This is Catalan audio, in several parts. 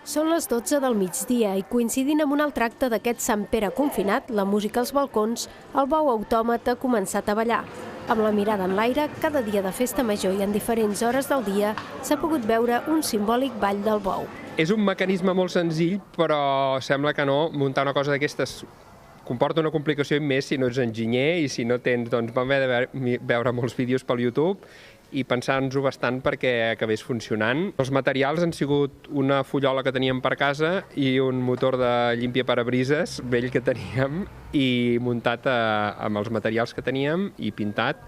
Són les 12 del migdia i coincidint amb un altre acte d'aquest Sant Pere confinat, la música als balcons, el bou autòmat ha començat a ballar. Amb la mirada en l'aire, cada dia de festa major i en diferents hores del dia s'ha pogut veure un simbòlic ball del bou. És un mecanisme molt senzill, però sembla que no, muntar una cosa d'aquestes comporta una complicació més si no ets enginyer i si no tens, doncs vam haver de veure molts vídeos pel YouTube i pensar-nos-ho bastant perquè acabés funcionant. Els materials han sigut una fullola que teníem per casa i un motor de limpiaparabrises vell que teníem i muntat amb els materials que teníem i pintat.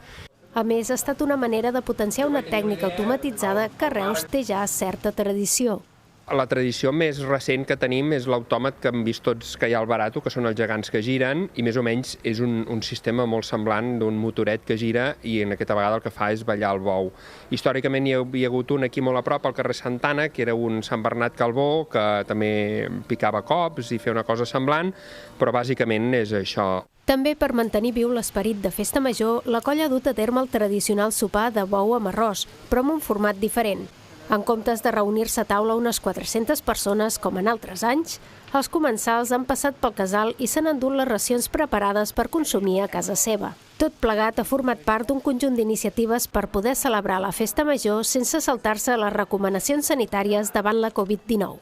A més, ha estat una manera de potenciar una tècnica automatitzada que a Reus té ja certa tradició. La tradició més recent que tenim és l'autòmat que hem vist tots que hi ha al Barato, que són els gegants que giren, i més o menys és un sistema molt semblant d'un motoret que gira i en aquesta vegada el que fa és ballar el bou. Històricament hi havia hagut un aquí molt a prop, al carrer Santana, que era un Sant Bernat Calbó, que també picava cops i feia una cosa semblant, però bàsicament és això. També per mantenir viu l'esperit de festa major, la colla ha dut a terme el tradicional sopar de bou amb arròs, però amb un format diferent. En comptes de reunir-se a taula unes 400 persones, com en altres anys, els comensals han passat pel casal i s'han endut les racions preparades per consumir a casa seva. Tot plegat ha format part d'un conjunt d'iniciatives per poder celebrar la festa major sense saltar-se les recomanacions sanitàries davant la Covid-19.